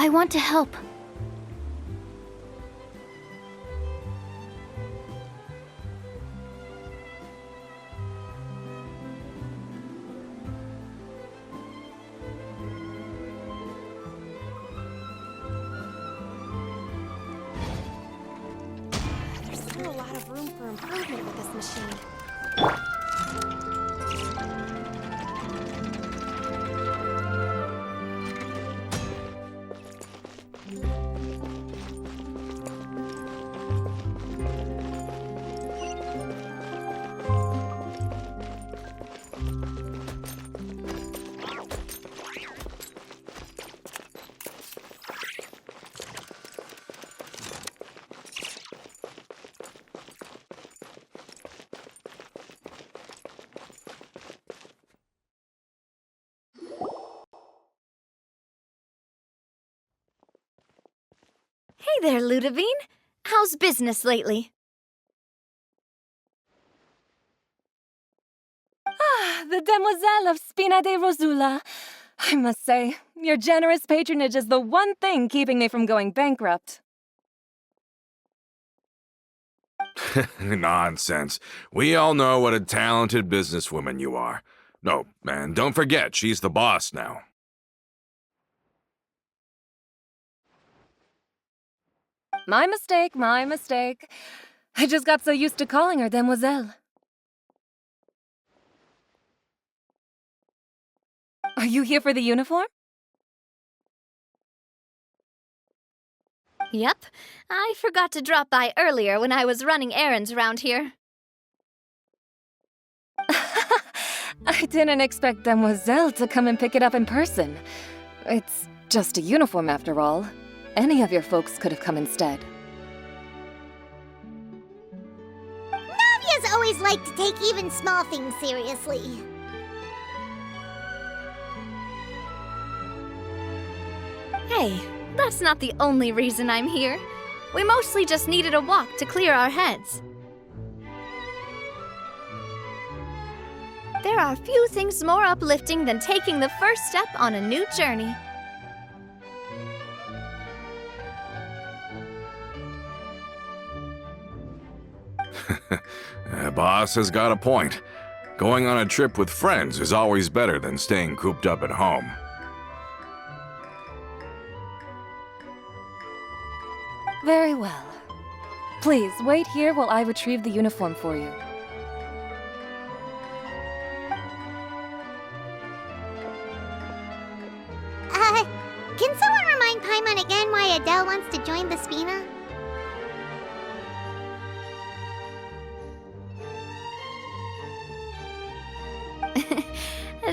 I want to help. There's still a lot of room for improvement with this machine. Hey there, Ludovine. How's business lately? Ah, the Demoiselle of Spina de Rosula. I must say, your generous patronage is the one thing keeping me from going bankrupt. Nonsense. We all know what a talented businesswoman you are. No, and don't forget, she's the boss now. My mistake, my mistake. I just got so used to calling her Demoiselle. Are you here for the uniform? Yep. I forgot to drop by earlier when I was running errands around here. I didn't expect Demoiselle to come and pick it up in person. It's just a uniform after all. Any of your folks could have come instead. Navia's always liked to take even small things seriously. Hey, that's not the only reason I'm here. We mostly just needed a walk to clear our heads. There are few things more uplifting than taking the first step on a new journey. Boss has got a point. Going on a trip with friends is always better than staying cooped up at home. Very well. Please, wait here while I retrieve the uniform for you. Can someone remind Paimon again why Adele wants to join the Spina?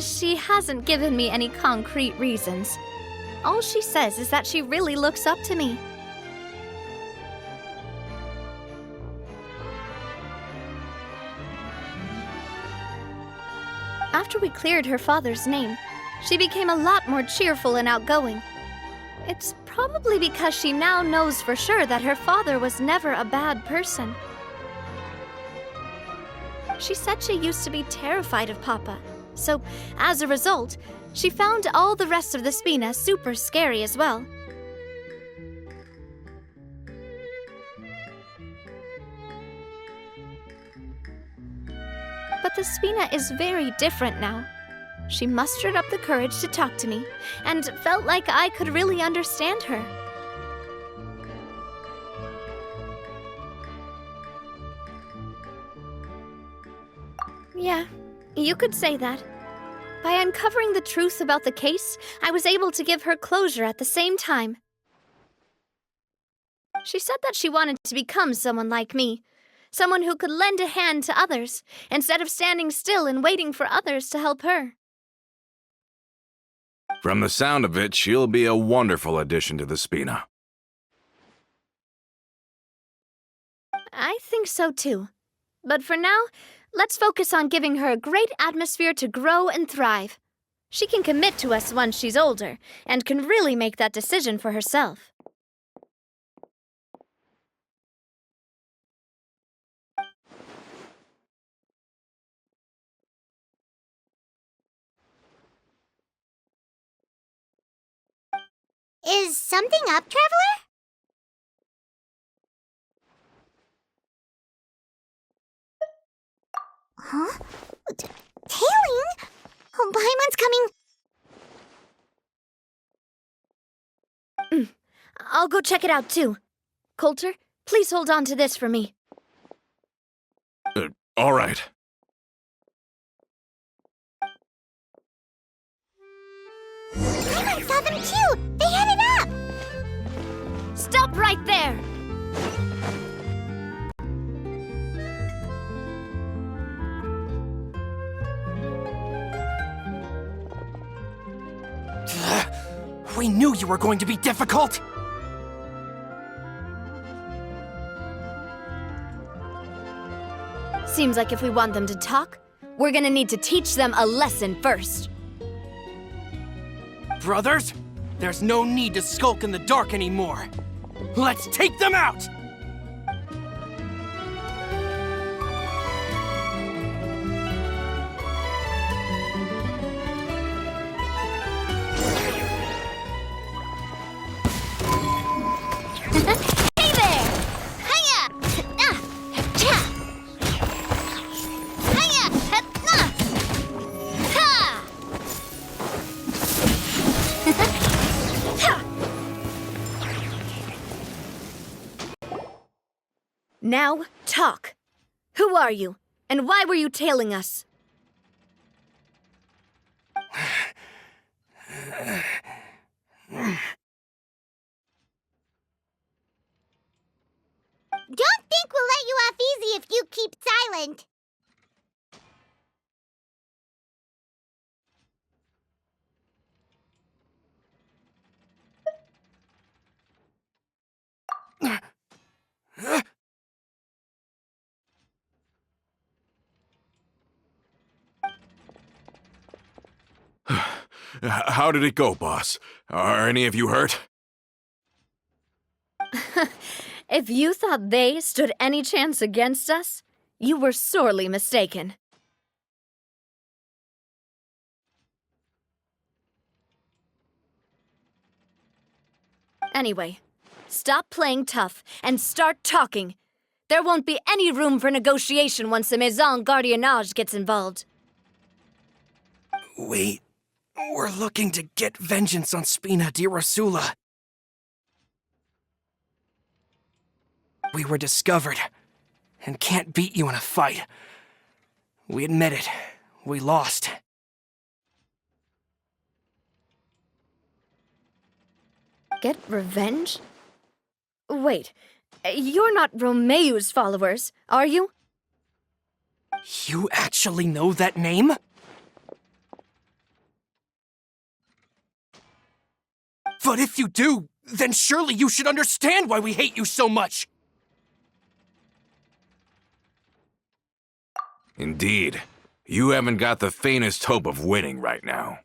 She hasn't given me any concrete reasons. All she says is that she really looks up to me. After we cleared her father's name, she became a lot more cheerful and outgoing. It's probably because she now knows for sure that her father was never a bad person. She said she used to be terrified of Papa, so as a result, she found all the rest of the Spina super scary as well. But the Spina is very different now. She mustered up the courage to talk to me, and felt like I could really understand her. Yeah, you could say that. By uncovering the truth about the case, I was able to give her closure at the same time. She said that she wanted to become someone like me. Someone who could lend a hand to others, instead of standing still and waiting for others to help her. From the sound of it, she'll be a wonderful addition to the Spina. I think so too. But for now, let's focus on giving her a great atmosphere to grow and thrive. She can commit to us once she's older, and can really make that decision for herself. Is something up, Traveler? Huh? Tailing? Oh, Paimon's coming. I'll go check it out too. Coulter, please hold on to this for me. All right. Paimon saw them too! They headed up! Stop right there! We knew you were going to be difficult! Seems like if we want them to talk, we're gonna need to teach them a lesson first. Brothers, there's no need to skulk in the dark anymore. Let's take them out! Hey there! Hiya! Ah! Cha! Hiya! Ah! Ha! Now, talk. Who are you? And why were you tailing us? Don't think we'll let you off easy if you keep silent. How did it go, boss? Are any of you hurt? If you thought they stood any chance against us, you were sorely mistaken. Anyway, stop playing tough and start talking. There won't be any room for negotiation once the Maison Gardiennage gets involved. We're looking to get vengeance on Spina di Rosula. We were discovered, and can't beat you in a fight. We admit it. We lost. Get revenge? Wait, you're not Romeu's followers, are you? You actually know that name? But if you do, then surely you should understand why we hate you so much! Indeed. You haven't got the faintest hope of winning right now.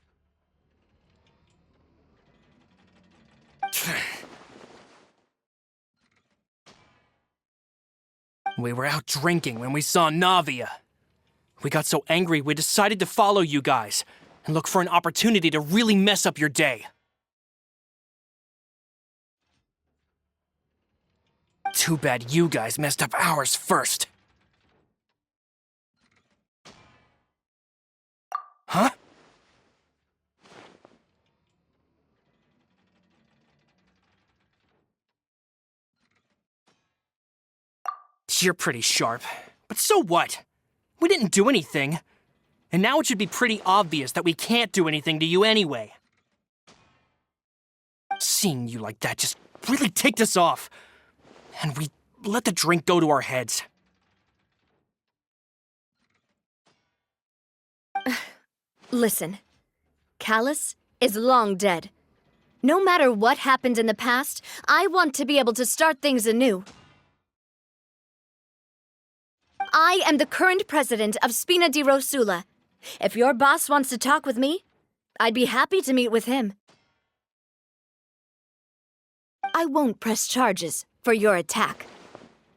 We were out drinking when we saw Navia. We got so angry we decided to follow you guys and look for an opportunity to really mess up your day. Too bad you guys messed up ours first. Huh? You're pretty sharp, but so what? We didn't do anything. And now it should be pretty obvious that we can't do anything to you anyway. Seeing you like that just really ticked us off. And we let the drink go to our heads. Listen, Callus is long dead. No matter what happened in the past, I want to be able to start things anew. I am the current president of Spina di Rosula. If your boss wants to talk with me, I'd be happy to meet with him. I won't press charges for your attack.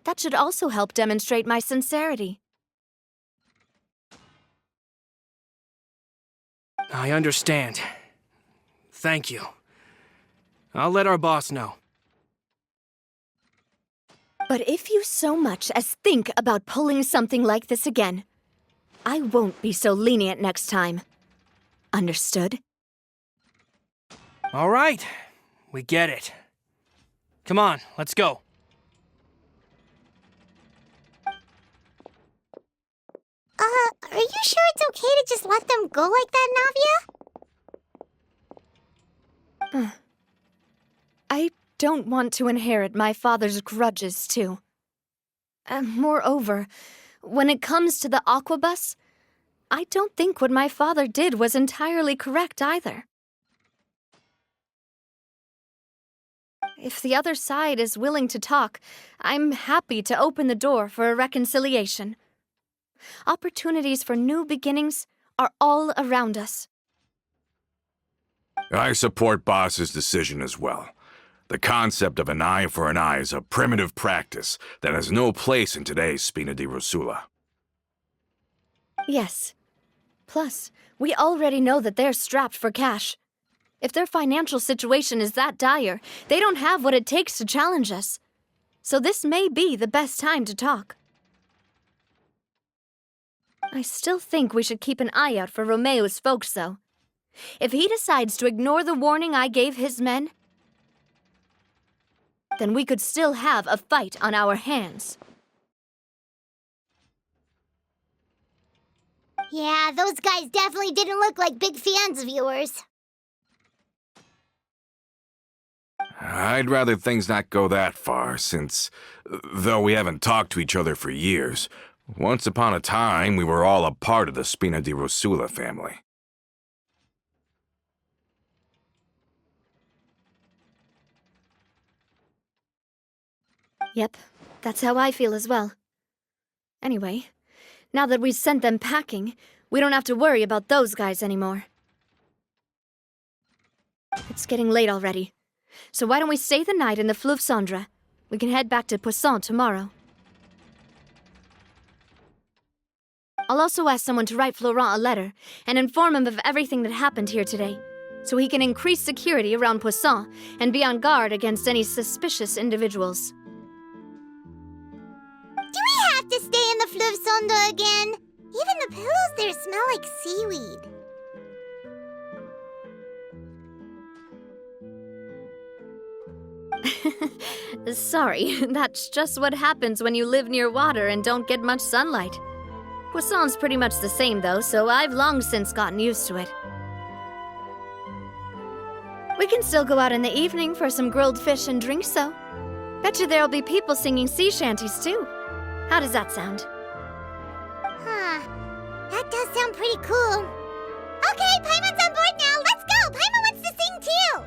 That should also help demonstrate my sincerity. I understand. Thank you. I'll let our boss know. But if you so much as think about pulling something like this again, I won't be so lenient next time. Understood? All right, we get it. Come on, let's go. Are you sure it's okay to just let them go like that, Navia? I don't want to inherit my father's grudges, too. Moreover, when it comes to the Aquabus, I don't think what my father did was entirely correct either. If the other side is willing to talk, I'm happy to open the door for a reconciliation. Opportunities for new beginnings are all around us. I support Boss's decision as well. The concept of an eye for an eye is a primitive practice that has no place in today's Spina di Rosula. Yes. Plus, we already know that they're strapped for cash. If their financial situation is that dire, they don't have what it takes to challenge us. So this may be the best time to talk. I still think we should keep an eye out for Romeo's folks, though. If he decides to ignore the warning I gave his men, then we could still have a fight on our hands. Yeah, those guys definitely didn't look like big fans of yours. I'd rather things not go that far, since, though we haven't talked to each other for years, once upon a time we were all a part of the Spina di Rosula family. Yep, that's how I feel as well. Anyway, now that we've sent them packing, we don't have to worry about those guys anymore. It's getting late already, so why don't we stay the night in the Fleuve Cendre? We can head back to Poisson tomorrow. I'll also ask someone to write Florent a letter and inform him of everything that happened here today, so he can increase security around Poisson and be on guard against any suspicious individuals. Do we have to stay in the Fleuve Cendre again? Even the pillows there smell like seaweed. Sorry, that's just what happens when you live near water and don't get much sunlight. Poisson's pretty much the same though, so I've long since gotten used to it. We can still go out in the evening for some grilled fish and drinks though. Bet you there'll be people singing sea shanties too. How does that sound? Huh. That does sound pretty cool. Okay, Paimon's on board now. Let's go. Paimon wants to sing too.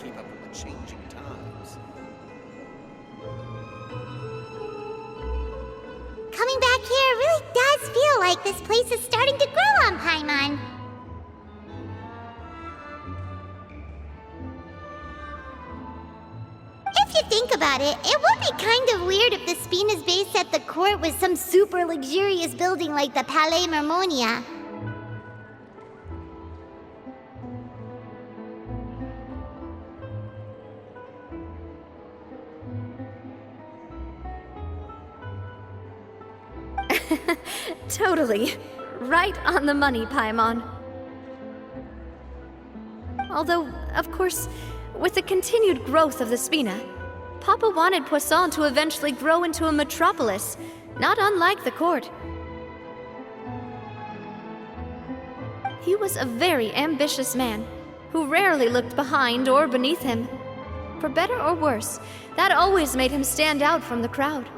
Keep up with the changing times. Coming back here really does feel like this place is starting to grow on Paimon. If you think about it, it would be kind of weird if the Spina's base at the court was some super luxurious building like the Palais Mermonia. Totally. Right on the money, Paimon. Although, of course, with the continued growth of the Spina, Papa wanted Poisson to eventually grow into a metropolis, not unlike the court. He was a very ambitious man, who rarely looked behind or beneath him. For better or worse, that always made him stand out from the crowd.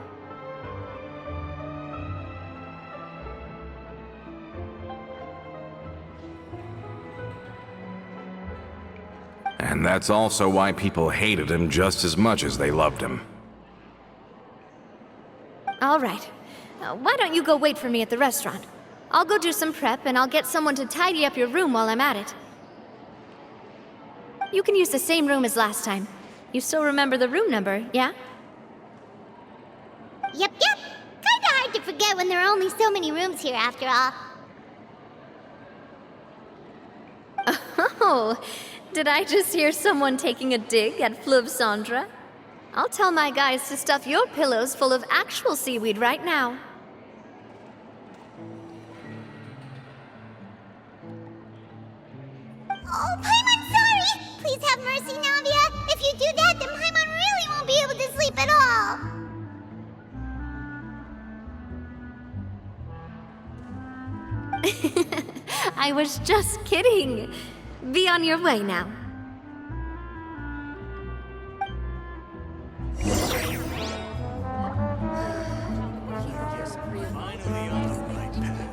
And that's also why people hated him just as much as they loved him. All right. Why don't you go wait for me at the restaurant? I'll go do some prep, and I'll get someone to tidy up your room while I'm at it. You can use the same room as last time. You still remember the room number, yeah? Yep. Kinda hard to forget when there are only so many rooms here after all. Oh, did I just hear someone taking a dig at Fleuve Cendre? I'll tell my guys to stuff your pillows full of actual seaweed right now. Oh, Paimon, sorry! Please have mercy, Navia. If you do that, then Paimon really won't be able to sleep at all. I was just kidding. Be on your way now. Finally on the right path.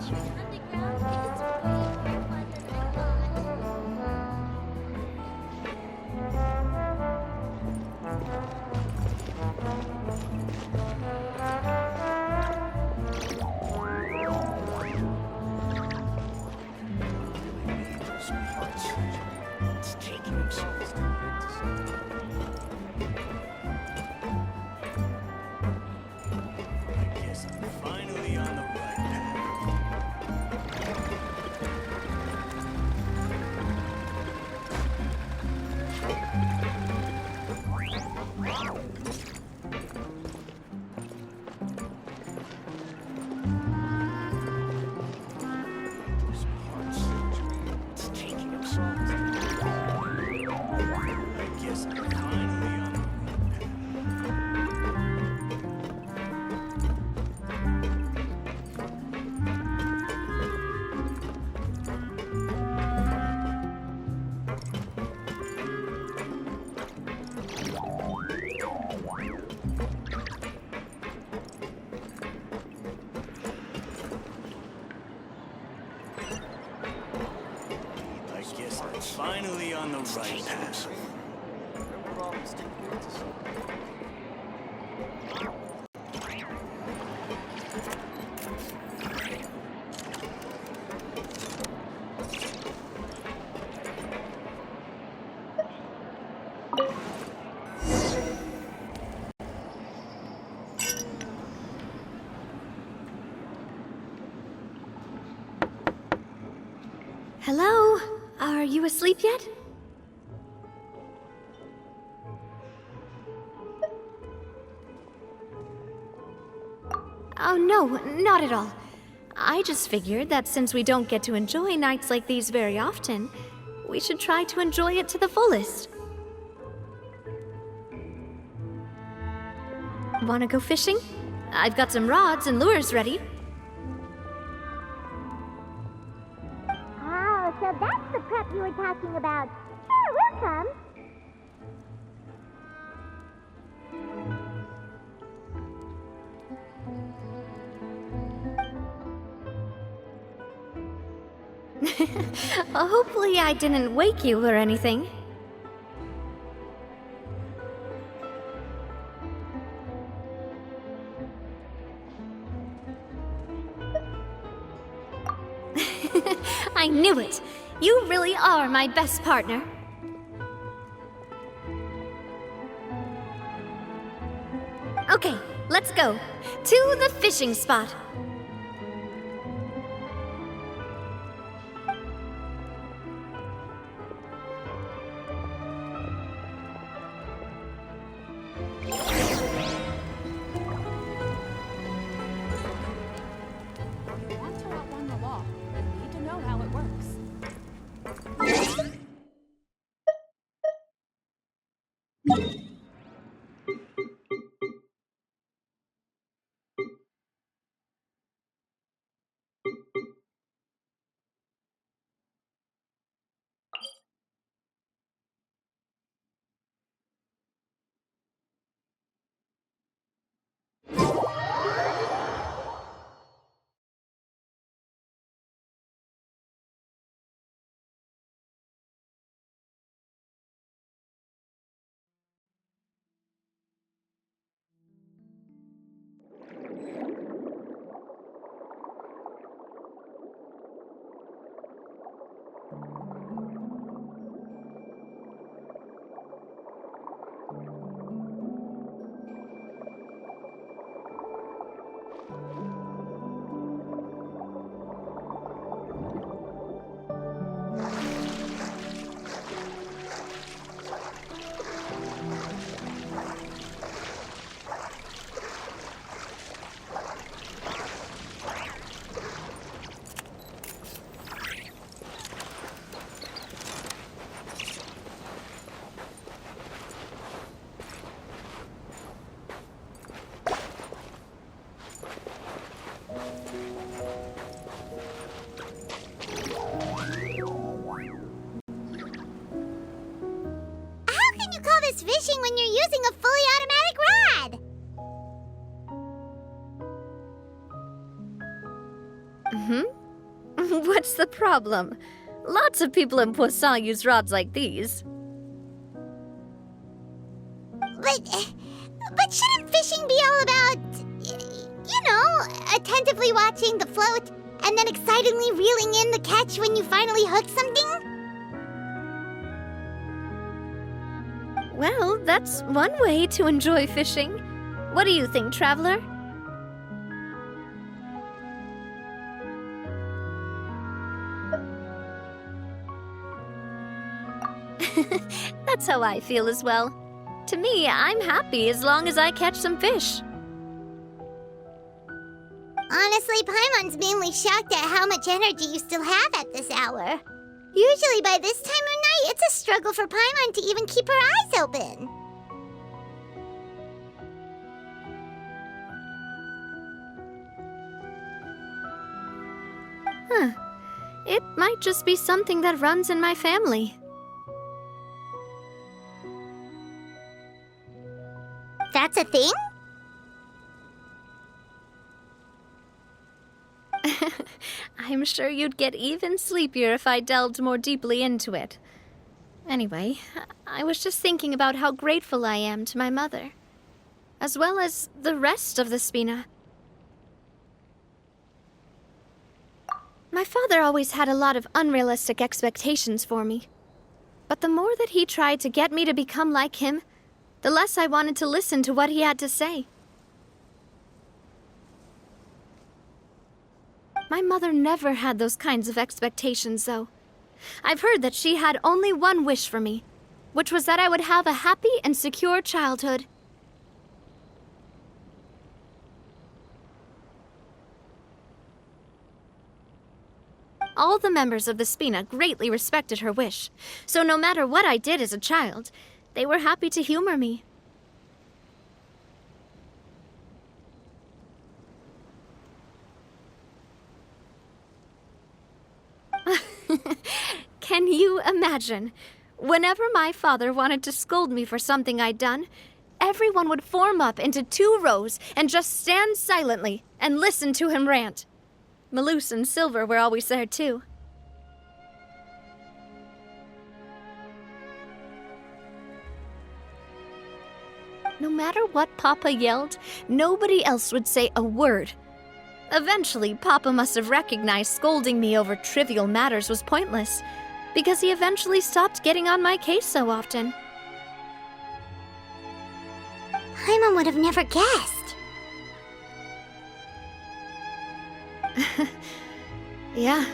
It's taking him so I guess I'm finally on the right path. It's taking him so I guess I'm finally on the right path. I guess I'm finally on the right path. Hello? Are you asleep yet? Oh, no, not at all. I just figured that since we don't get to enjoy nights like these very often, we should try to enjoy it to the fullest. Wanna go fishing? I've got some rods and lures ready. Oh, so that's the prep you were talking about. Sure, we'll come. Hopefully I didn't wake you or anything. I knew it! You really are my best partner. Okay, let's go. To the fishing spot. use fishing when you're using a fully automatic rod? What's the problem? Lots of people in Poisson use rods like these. But shouldn't fishing be all about, attentively watching the float and then excitedly reeling in the catch when you finally hook something? Well, that's one way to enjoy fishing. What do you think, Traveler? That's how I feel as well. To me, I'm happy as long as I catch some fish. Honestly, Paimon's mainly shocked at how much energy you still have at this hour. Usually by this time of night, it's a struggle for Paimon to even keep her eyes open. Huh. It might just be something that runs in my family. That's a thing? I'm sure you'd get even sleepier if I delved more deeply into it. Anyway, I was just thinking about how grateful I am to my mother, as well as the rest of the Spina. My father always had a lot of unrealistic expectations for me. But the more that he tried to get me to become like him, the less I wanted to listen to what he had to say. My mother never had those kinds of expectations, though. I've heard that she had only one wish for me, which was that I would have a happy and secure childhood. All the members of the Spina greatly respected her wish, so no matter what I did as a child, they were happy to humor me. Can you imagine? Whenever my father wanted to scold me for something I'd done, everyone would form up into 2 rows and just stand silently and listen to him rant. Malus and Silver were always there, too. No matter what Papa yelled, nobody else would say a word. Eventually, Papa must have recognized scolding me over trivial matters was pointless, because he eventually stopped getting on my case so often. Paimon would have never guessed. Yeah.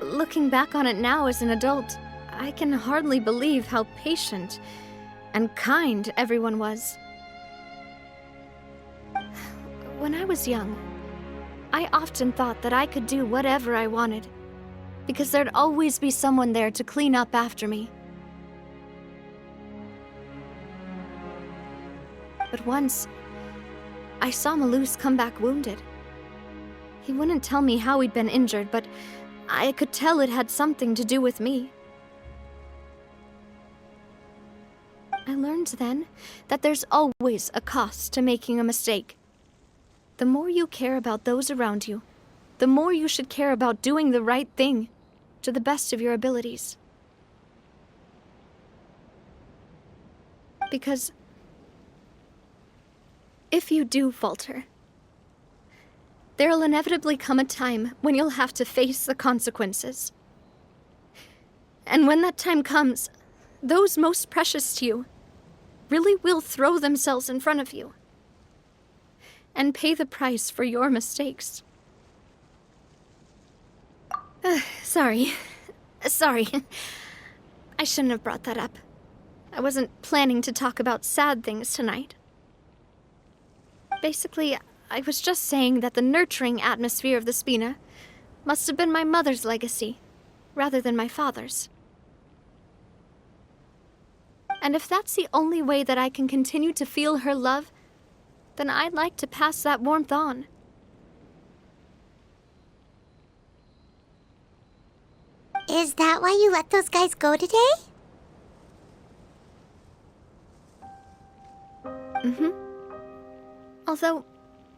Looking back on it now as an adult, I can hardly believe how patient and kind everyone was. When I was young, I often thought that I could do whatever I wanted, because there'd always be someone there to clean up after me. But once, I saw Malus come back wounded. He wouldn't tell me how he'd been injured, but I could tell it had something to do with me. I learned then that there's always a cost to making a mistake. The more you care about those around you, the more you should care about doing the right thing to the best of your abilities. Because if you do falter, there'll inevitably come a time when you'll have to face the consequences. And when that time comes, those most precious to you really will throw themselves in front of you and pay the price for your mistakes. Sorry. I shouldn't have brought that up. I wasn't planning to talk about sad things tonight. Basically, I was just saying that the nurturing atmosphere of the Spina must have been my mother's legacy, rather than my father's. And if that's the only way that I can continue to feel her love, then I'd like to pass that warmth on. Is that why you let those guys go today? Mm-hmm. Although,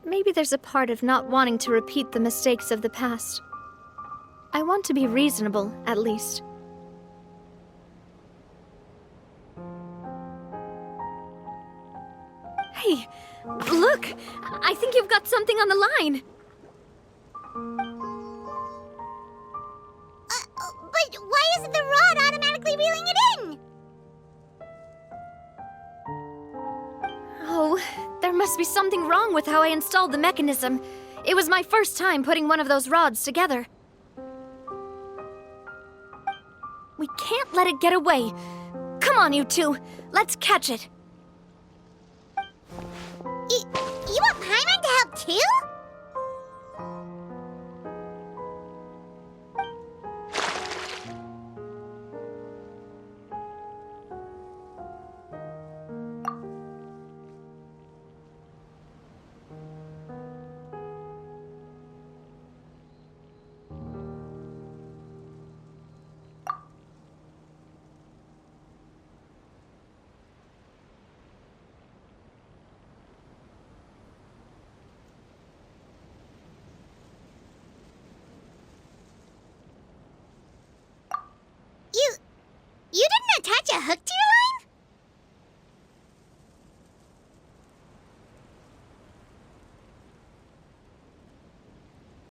maybe there's a part of not wanting to repeat the mistakes of the past. I want to be reasonable, at least. Hey, look! I think you've got something on the line! But why isn't the rod automatically reeling it in? Oh, there must be something wrong with how I installed the mechanism. It was my first time putting one of those rods together. We can't let it get away. Come on, you two. Let's catch it. You want Paimon to help too? You didn't attach a hook to